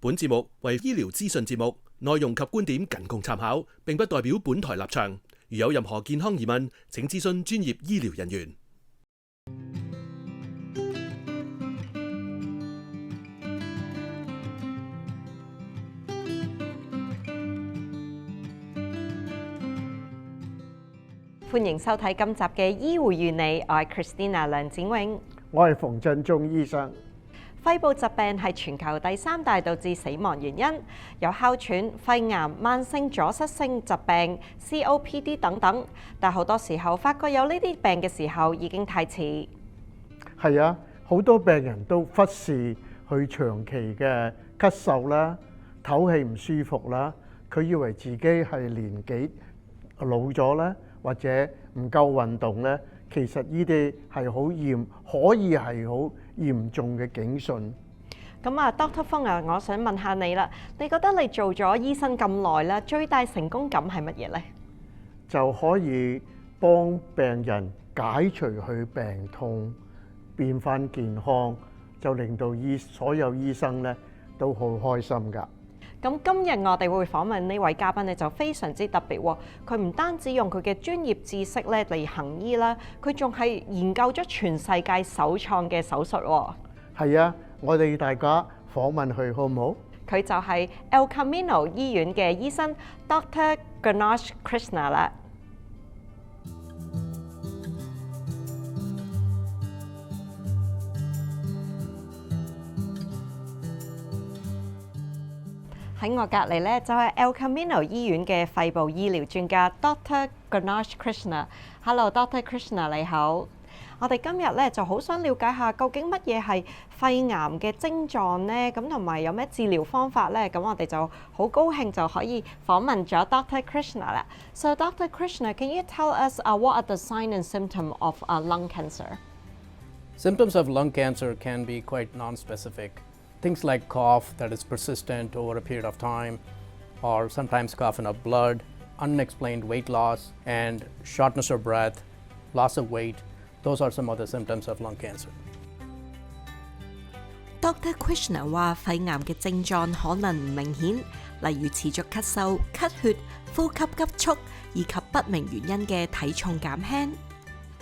本節目為醫療資訊節目，內容及觀點僅供參考，並不代表本台立場。如有任何健康疑問，請諮詢專業醫療人員。歡迎收睇今集嘅醫護與你，我係 Christina 梁展永，我係馮振中醫生。肺部疾病係全球第3大導致死亡原因，有哮喘、肺癌、慢性阻塞性疾病、COPD 等等。但好多時候發覺有呢啲病嘅時候已經太遲。係啊，好多病人都忽視佢長期嘅咳嗽啦、唞氣唔舒服啦，佢以為自己係年紀老咗啦，或者唔夠運動咧，其實呢啲係可以係好嚴重嘅警訊。咁啊 ，Dr. 風啊，我想問下你啦，你覺得你做咗醫生咁耐啦，最大成功感係乜嘢呢？就可以幫病人解除佢病痛，變返健康，就令到所有醫生咧都好開心㗎。咁今日我哋會訪問呢位嘉賓咧，就非常之特別喎。佢唔單止用佢嘅專業知識咧嚟行醫啦，佢仲係研究咗全世界首創嘅手術喎。係啊，我哋大家訪問佢好唔好？佢就係 El Camino 醫院嘅醫生 Dr. Ganesh Krishna 啦。喺我隔離咧就係 El Camino 醫院嘅肺部醫療專家 Dr. Ganesh Krishna。Hello，Dr. Krishna 你好。我哋今日咧就好想了解下究竟乜嘢係肺癌嘅症狀咧，咁同埋有咩治療方法咧？咁我哋就好高興就可以訪問咗 Dr. Krishna 啦。So Dr. Krishna，can you tell us what are the signs and symptoms of lung cancer? Symptoms of lung cancer can be quite non-specific. Things like cough that is persistent over a period of time, or sometimes cough enough blood, unexplained weight loss, and shortness of breath, loss of weight. Those are some of the symptoms of lung cancer. Dr. Krishna 話肺癌嘅症狀可能唔明顯，例如持續咳嗽、咳血、呼吸急促，以及不明原因嘅體重減輕。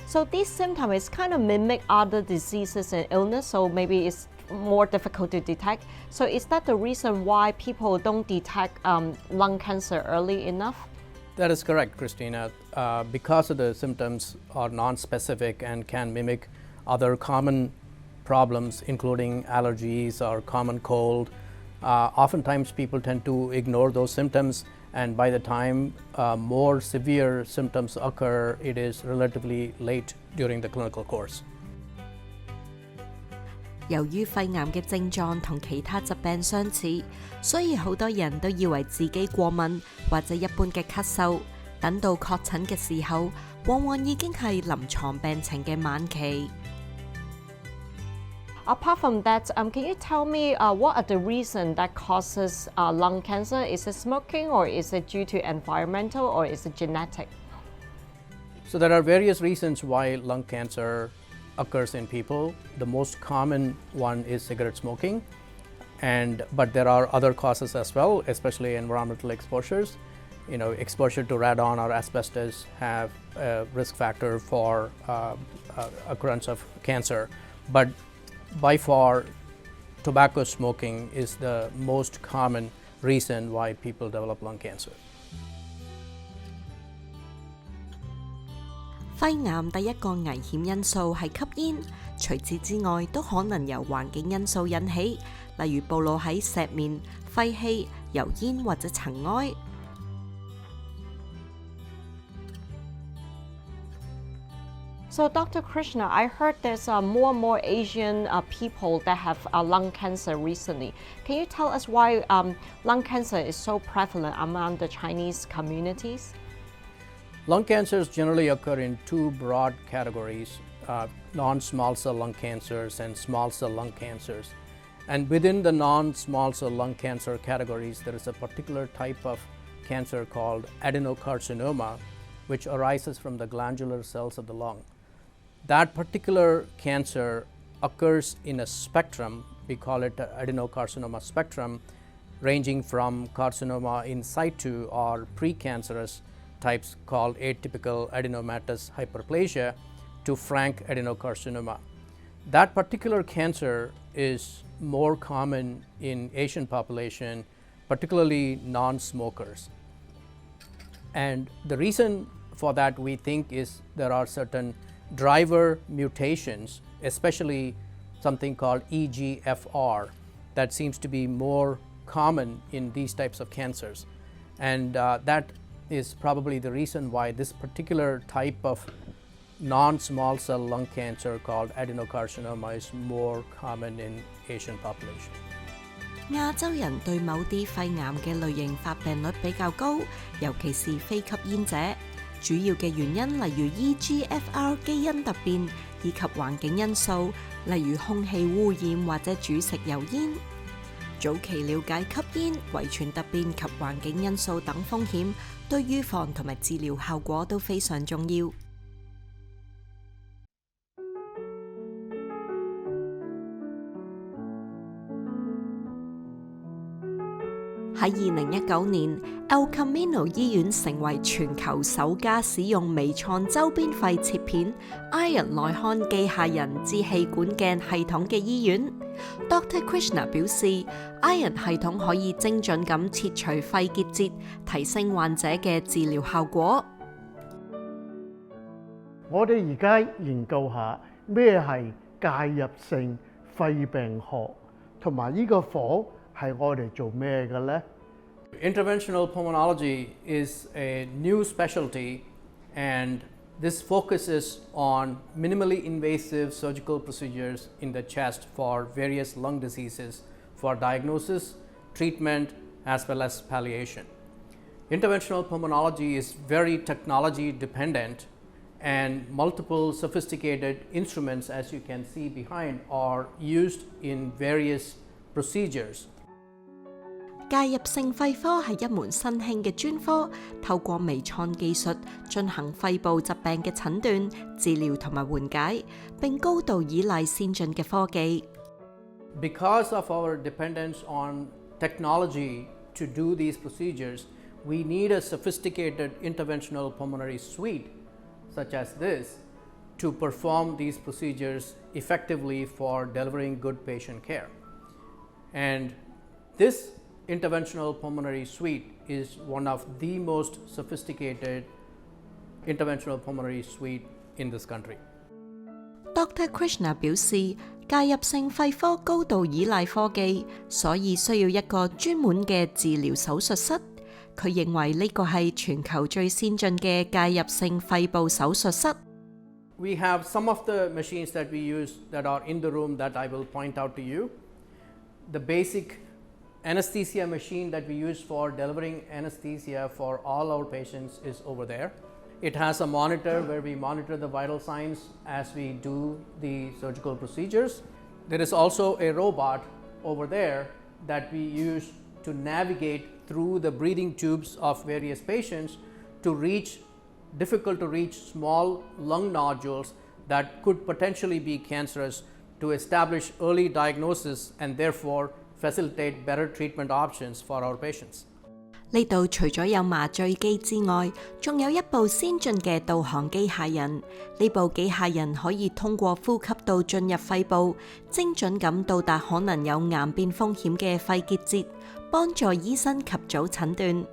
So these symptoms is kind of mimic other diseases and illness, so maybe it's more difficult to detect. So is that the reason why people don't detect lung cancer early enough? That is correct, Christina. Because of the symptoms are non-specific and can mimic other common problems, including allergies or common cold, oftentimes people tend to ignore those symptoms, and by the time more severe symptoms occur, it is relatively late during the clinical course. 由於肺癌嘅症狀同其他疾病相似，所以好多人都以為自己過敏或者一般嘅咳嗽，等到確診嘅時候，往往已經係臨床病情嘅晚期。Apart from that, can you tell me what are the reasons that causes lung cancer? Is it smoking, or is it due to environmental, or is it genetic? So there are various reasons why lung cancer occurs in people. The most common one is cigarette smoking, but there are other causes as well, especially environmental exposures. Exposure to radon or asbestos have a risk factor for occurrence of cancer, but by far tobacco smoking is the most common reason why people develop lung cancer. 肺癌第一個危險因素係吸煙，除此之外都可能由環境因素引起，例如暴露喺石面、廢氣、油煙或者塵埃。So Dr. Krishna, I heard there's more and more Asian people that have lung cancer recently. Can you tell us why lung cancer is so prevalent among the Chinese communities? Lung cancers generally occur in two broad categories, non-small cell lung cancers and small cell lung cancers. And within the non-small cell lung cancer categories, there is a particular type of cancer called adenocarcinoma, which arises from the glandular cells of the lung. That particular cancer occurs in a spectrum, we call it the adenocarcinoma spectrum, ranging from carcinoma in situ or precancerous types called atypical adenomatous hyperplasia to frank adenocarcinoma. That particular cancer is more common in Asian population, particularly non-smokers. And the reason for that, we think, is there are certain driver mutations, especially something called EGFR, that seems to be more common in these types of cancers. And that is probably the reason why this particular type of non-small cell lung cancer called adenocarcinoma is more common in Asian population. 亞洲人對某啲肺癌嘅類型發病率比較高，尤其是非吸煙者。主要嘅原因例如 EGFR 基因突變，以及環境因素，例如空氣污染或者煮食油煙。早期了解吸煙、遺傳突變及環境因素等風險，對預防同埋治療效果都非常重要。喺2019年 El Camino 醫院成為全球首家使用微創周邊肺切片 Iron 內看機械人至氣管鏡系統嘅醫院。Dr. Krishna 表示 ，Iron 系統可以精準咁切除肺結節，提升患者嘅治療效果。我哋而家研究下咩係介入性肺病學，同埋呢個科係我哋做咩嘅呢？ Interventional pulmonology is a new specialty, and this focuses on minimally invasive surgical procedures in the chest for various lung diseases for diagnosis, treatment, as well as palliation. Interventional pulmonology is very technology dependent, and multiple sophisticated instruments, as you can see behind, are used in various procedures. 介入性肺科係一門新興嘅專科，透過微創技術進行肺部疾病嘅診斷、治療同埋緩解，並高度依賴先進嘅科技。Because of our dependence on technology to do these procedures, we need a sophisticated interventional pulmonary suite, such as this, to perform these procedures effectively for delivering good patient care. And this interventional pulmonary suite is one of the most sophisticated interventional pulmonary suite in this country. Dr. Krishna 表示，介入性肺科高度依賴科技，所以需要一個專門嘅治療手術室。佢認為呢個係全球最先進嘅介入性肺部手術室。We have some of the machines that we use that are in the room that I will point out to you. The basic anesthesia machine that we use for delivering anesthesia for all our patients is over there. It has a monitor where we monitor the vital signs as we do the surgical procedures. There is also a robot over there that we use to navigate through the breathing tubes of various patients to reach difficult to reach small lung nodules that could potentially be cancerous, to establish early diagnosis and therefore facilitate better treatment options for our patients. 呢度除咗有麻醉機之外，仲有一部先進嘅導航機械人。呢部機械人可以通過呼吸道進入肺部，精準咁到達可能有癌變風險嘅肺結節，幫助醫生及早診斷。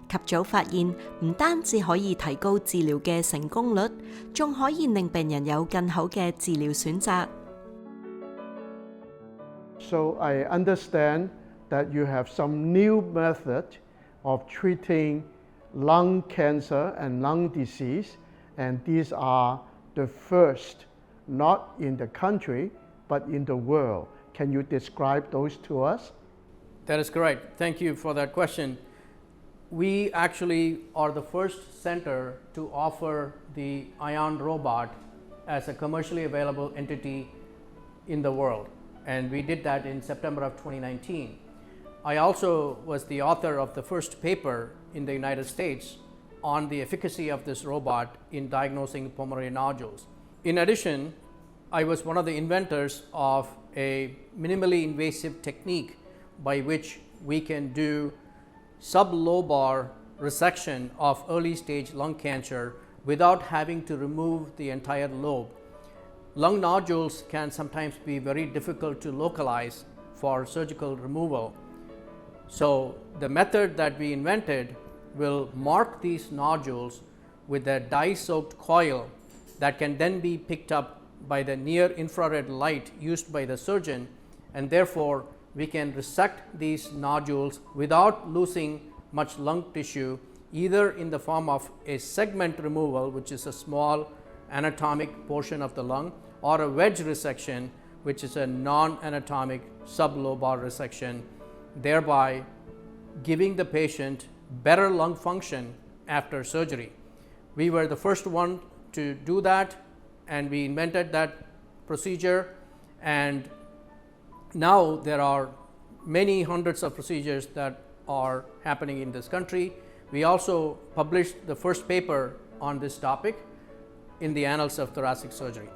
及早發現唔單止可以提高治療嘅成功率，仲可以令病人有更好嘅治療選擇。So I understand that you have some new method of treating lung cancer and lung disease, and these are the first, not in the country, but in the world. Can you describe those to us? That is correct. Thank you for that question. We actually are the first center to offer the Ion robot as a commercially available entity in the world. And we did that in September of 2019. I also was the author of the first paper in the United States on the efficacy of this robot in diagnosing pulmonary nodules. In addition, I was one of the inventors of a minimally invasive technique by which we can do sublobar resection of early stage lung cancer without having to remove the entire lobe. Lung nodules can sometimes be very difficult to localize for surgical removal. So the method that we invented will mark these nodules with a dye-soaked coil that can then be picked up by the near-infrared light used by the surgeon, and therefore we can resect these nodules without losing much lung tissue, either in the form of a segment removal, which is a small anatomic portion of the lung, or a wedge resection, which is a non-anatomic sublobar resection, thereby giving the patient better lung function after surgery. We were the first one to do that, and we invented that procedure, and now there are many hundreds of procedures that are happening in this country. We also published the first paper on this topic in the Annals of Thoracic Surgery.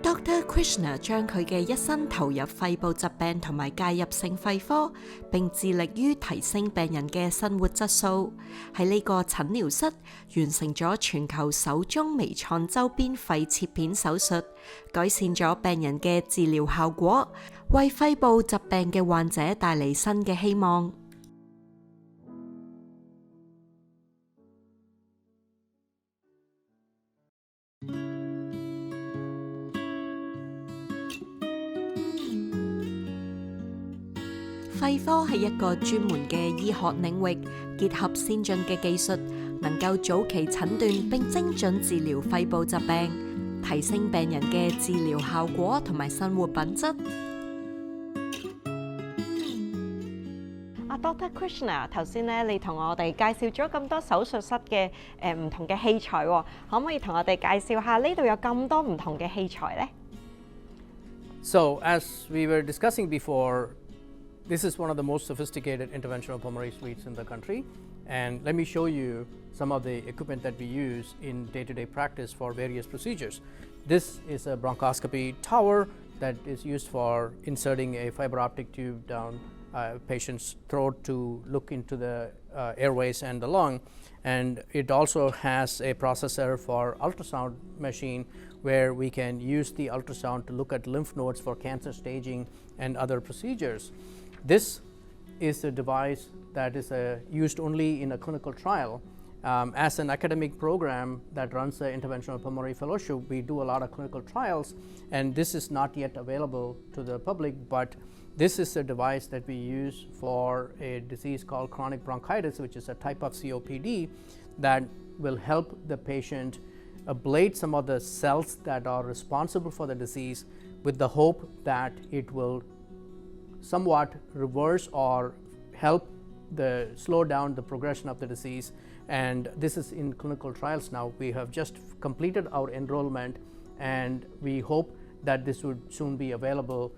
Dr. Krishna 將佢嘅一生投入肺部疾病同埋介入性肺科，並致力於提升病人嘅生活質素。喺呢個診療室完成咗全球首宗微創周邊肺切片手術，改善咗病人嘅治療效果，為肺部疾病嘅患者帶嚟新嘅希望。肺科係一個專門嘅醫學領域，結合先進嘅技術，能夠早期診斷並精準治療肺部疾病，提升病人嘅治療效果同埋生活品質。Dr. Krishna， 頭先咧你同我哋介紹咗咁多手術室嘅唔同嘅器材喎，可唔可以同我哋介紹下呢度有咁多唔同嘅器材呢？ So as we were discussing before, this is one of the most sophisticated interventional pulmonary suites in the country, and let me show you some of the equipment that we use in day-to-day practice for various procedures. This is a bronchoscopy tower that is used for inserting a fiber optic tube down a patient's throat to look into the airways and the lung, and it also has a processor for ultrasound machine where we can use the ultrasound to look at lymph nodes for cancer staging and other procedures. This is a device that is used only in a clinical trial. As an academic program that runs the Interventional Pulmonary Fellowship, we do a lot of clinical trials, and this is not yet available to the public, but this is a device that we use for a disease called chronic bronchitis, which is a type of COPD that will help the patient ablate some of the cells that are responsible for the disease, with the hope that it will somewhat reverse or help slow down the progression of the disease. And this is in clinical trials now. We have just completed our enrollment, and we hope that this would soon be available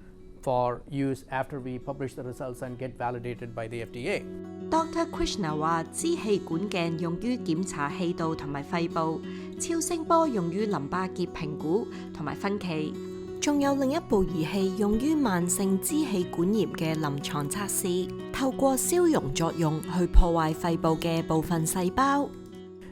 for use after we publish the results and get validated by the FDA. Dr. Krishna 話：支氣管鏡用於檢查氣道同埋肺部，超聲波用於淋巴結評估同埋分期。仲有另一部儀器用於慢性支氣管炎嘅臨床測試，透過消融作用去破壞肺部嘅部分細胞。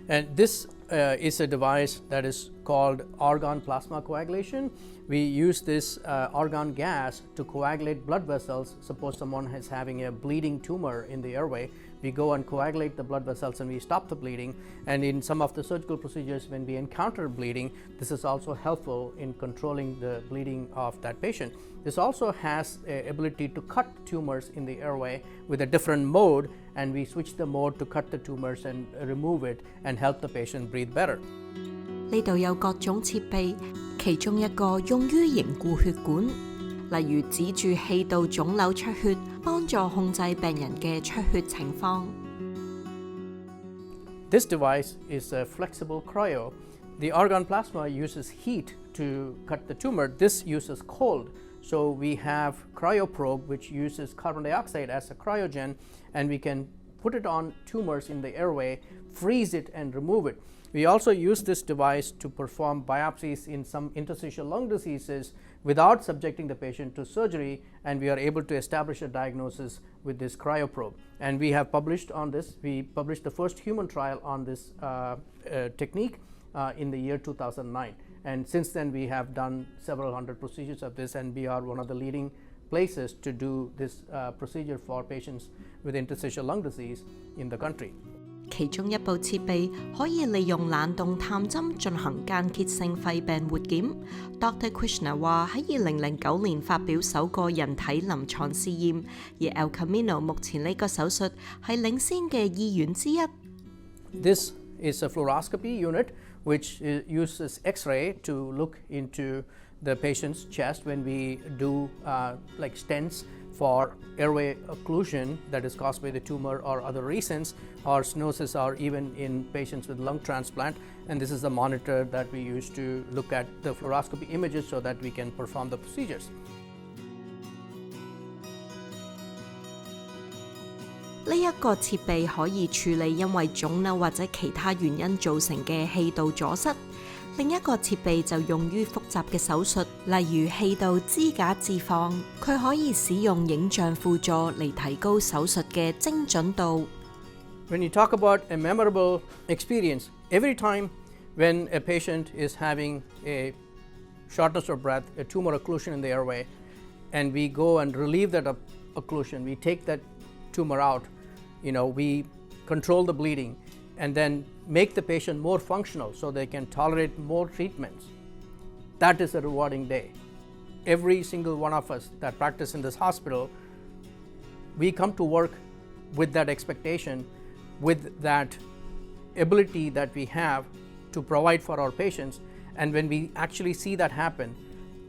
And this is a device that is called argon plasma coagulation. We use this argon gas to coagulate blood vessels. Suppose someone is having a bleeding tumor in the airway. We go and coagulate the blood vessels and we stop the bleeding. And in some of the surgical procedures, when we encounter bleeding, this is also helpful in controlling the bleeding of that patient. This also has the ability to cut tumors in the airway with a different mode, and we switch the mode to cut the tumors and remove it and help the patient breathe better. 呢度有各種設備，其中一個用於凝固血管，例如止住氣道腫瘤出血，幫助控制病人嘅出血情況。This device is a flexible cryo. The argon plasma uses heat to cut the tumor. This uses cold. So we have cryoprobe, which uses carbon dioxide as a cryogen, and we can put it on tumors in the airway, freeze it, and remove it. We also use this device to perform biopsies in some interstitial lung diseases without subjecting the patient to surgery, and we are able to establish a diagnosis with this cryoprobe. And we have published on this. We published the first human trial on this technique in the year 2009. And since then, we have done several hundred procedures of this, and we are one of the leading places to do this procedure for patients with interstitial lung disease in the country. 其中一部設備可以利用冷凍探針進行間歇性肺病活檢。Dr. Krishna 話喺2009年發表首個人體臨床試驗，而 El Camino 目前呢個手術係領先嘅醫院之一。This is a fluoroscopy unit which uses X-ray to look into the patient's chest when we do like stents for airway occlusion that is caused by the tumor or other reasons, or stenosis, or even in patients with lung transplant. And this is the monitor that we use to look at the fluoroscopy images so that we can perform the procedures. 呢一個設備可以處理因為腫瘤或者其他原因造成嘅氣道阻塞。另一個設備就用於複雜嘅手術，例如氣道支架置放。佢可以使用影像輔助嚟提高手術嘅精準度。When you talk about a memorable experience, every time when a patient is having a shortness of breath, a tumor occlusion in the airway, and we go and relieve that occlusion, we take that tumor out, we control the bleeding, and then make the patient more functional so they can tolerate more treatments. That is a rewarding day. Every single one of us that practice in this hospital, we come to work with that expectation, with that ability that we have to provide for our patients. And when we actually see that happen,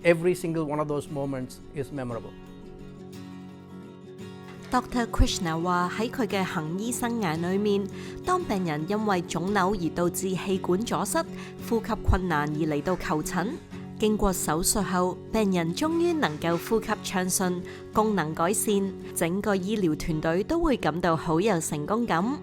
every single one of those moments is memorable. Dr. Krishna 話喺佢嘅行醫生涯裏面，當病人因為腫瘤而導致氣管阻塞、呼吸困難而嚟到求診，經過手術後，病人終於能夠呼吸暢順、功能改善，整個醫療團隊都會感到好有成功感。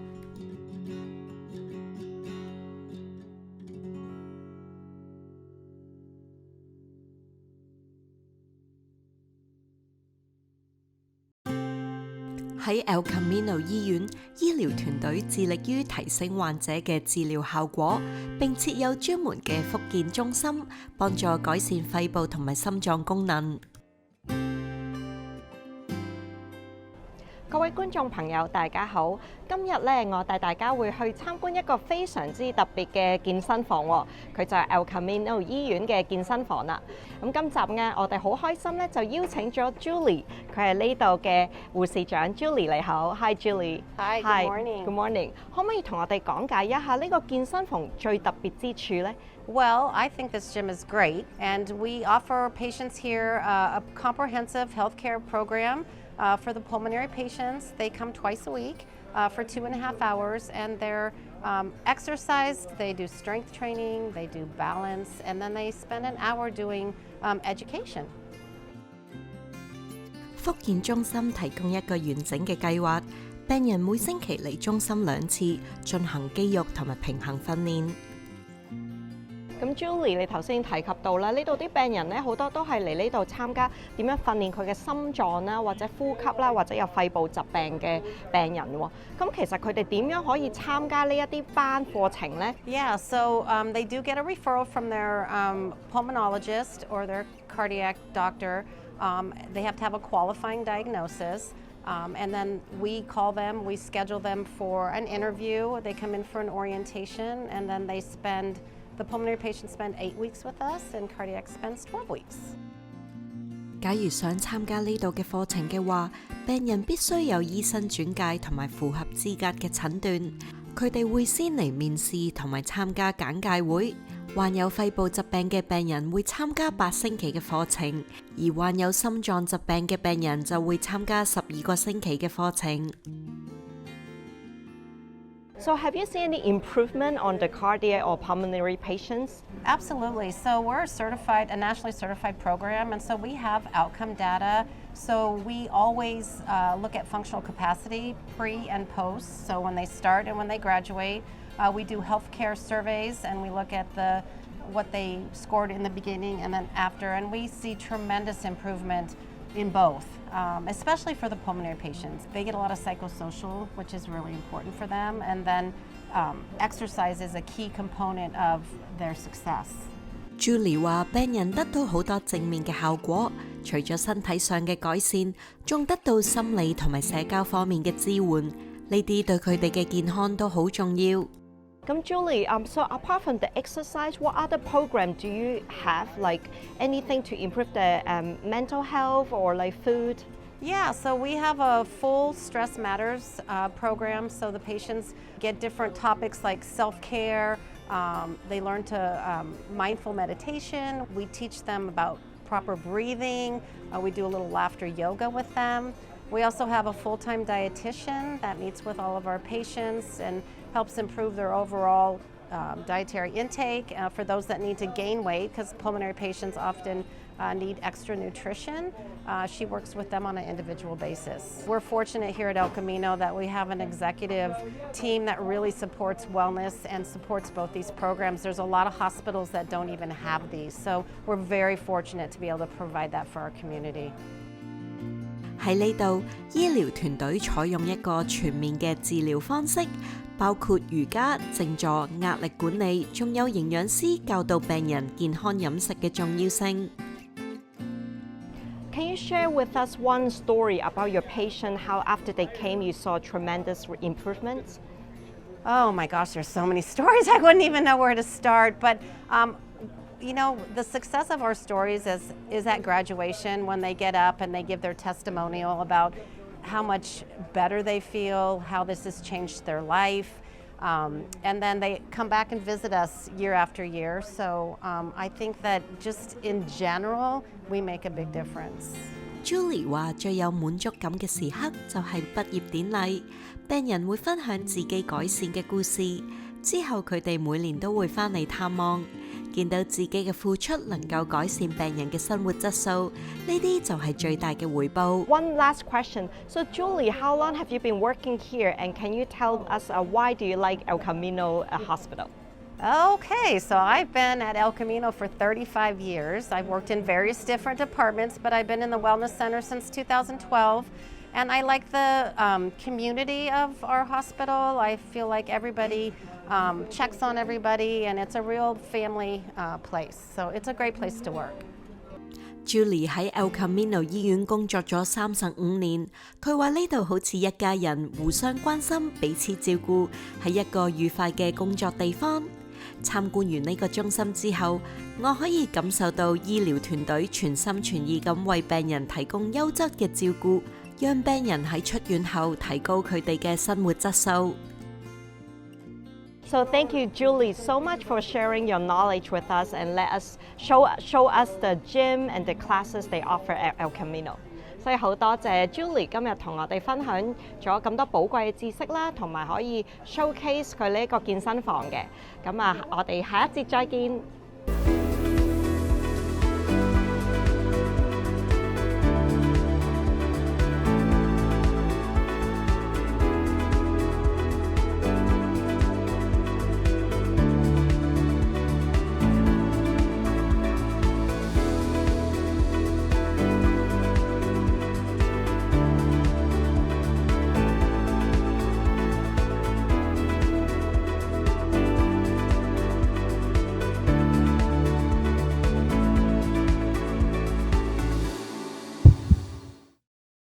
喺 El Camino 醫院，醫療團隊致力於提升患者嘅治療效果，並設有專門嘅復健中心，幫助改善肺部同埋心臟功能。各位觀眾朋友，大家好！今日咧，我帶大家會去參觀一個非常之特別嘅健身房喎，佢就係 El Camino 醫院嘅健身房啦。咁今集咧，我哋好開心咧，就邀請咗 Julie， 佢係呢度嘅護士長。Julie 你好 ，Hi Julie。Hi, good morning. Good morning。可唔可以同我哋講解一下呢個健身房最特別之處咧？ Well, I think this gym is great, and we offer patients here a comprehensive healthcare program. For the pulmonary patients, they come twice a week for 2.5 hours, and they're exercised, they do strength training, they do balance, and then they spend an hour doing education. 復健中心提供一個完整嘅計劃，病人每星期嚟中心2次，進行肌肉同埋平衡訓練。咁 Julie， 你頭先提及到啦，呢度啲病人咧好多都係嚟呢度參加點樣訓練佢嘅心臟啦，或者呼吸啦，或者有肺部疾病嘅病人喎。咁其實佢哋點樣可以參加呢一啲班課程咧 Yeah, so they do get a referral from their pulmonologist or their cardiac doctor. They have to have a qualifying diagnosis. And then we call them, we schedule them for an interview. They come in for an orientation, and then the pulmonary patients spend 8 weeks with us, and cardiac spends 12 weeks. 假如想參加呢度嘅課程嘅話，病人必須有醫生轉介同埋符合資格嘅診斷。佢哋會先嚟面試同埋參加簡介會。患有肺部疾病嘅病人會參加8星期嘅課程，而患有心臟疾病嘅病人就會參加12個星期嘅課程。So have you seen any improvement on the cardiac or pulmonary patients? Absolutely. So we're a nationally certified program, and so we have outcome data So we always look at functional capacity pre and post. So when they start and when they graduate, we do healthcare surveys and we look at what they scored in the beginning and then after, and we see tremendous improvement in both, especially for the pulmonary patients. They get a lot of psychosocial, which is really important for them, and then exercise is a key component of their success. Julie 話：病人得到好多正面嘅效果，除咗身體上嘅改善，仲得到心理同埋社交方面嘅支援，呢啲對佢哋嘅健康都好重要。咁 Julie, so apart from the exercise, what other program do you have? Like anything to improve the mental health or like food? Yeah, so we have a full Stress Matters program. So the patients get different topics like self-care. They learn to mindful meditation. We teach them about proper breathing. We do a little laughter yoga with them. We also have a full-time dietitian that meets with all of our patients and helps improve their overall dietary intake for those that need to gain weight, because pulmonary patients often need extra nutrition. She works with them on an individual basis. We're fortunate here at El Camino that we have an executive team that really supports wellness and supports both these programs. There's a lot of hospitals that don't even have these, so we're very fortunate to be able to provide that for our community. 喺呢度，醫療團隊採用一個全面嘅治療方式，包括瑜伽、靜坐、壓力管理，仲有營養師教導病人健康飲食嘅重要性。Can you share with us one story about your patient, how after they came you saw tremendous improvements? Oh my gosh, there's so many stories, I wouldn't even know where to start. But you know, the success of our stories is at graduation when they get up and they give their testimonial about how much better they feel, how this has changed their life. And then they come back and visit us year after year. So I think that just in general, we make a big difference. Julie 話：最有滿足感嘅時刻就係畢業典禮，病人會分享自己改善嘅故事，之後佢哋每年都會返嚟探望。見到自己嘅付出能夠改善病人嘅生活質素，呢啲就係最大嘅回報。One last question. So Julie, how long have you been working here? And can you tell us why do you like El Camino Hospital? Okay, so I've been at El Camino for 35 years. I've worked in various different departments, but I've been in the Wellness Center since 2012. And I like the community of our hospital. I feel like everybody checks on everybody, and it's a real family place. So it's a great place to work. Julie 喺 El Camino 醫院工作咗35年，佢話呢度好似一家人，互相關心，彼此照顧，係一個愉快嘅工作地方。參觀完呢個中心之後，我可以感受到醫療團隊全心全意咁為病人提供優質嘅照顧，讓病人喺出院後提高佢哋嘅生活質素。So thank you, Julie, so much for sharing your knowledge with us and let us show us the gym and the classes they offer at El Camino. 所以好多謝 Julie 今日同我哋分享咗咁多寶貴嘅知識啦，同埋可以 showcase 佢呢個健身房嘅。咁我哋下一節再見。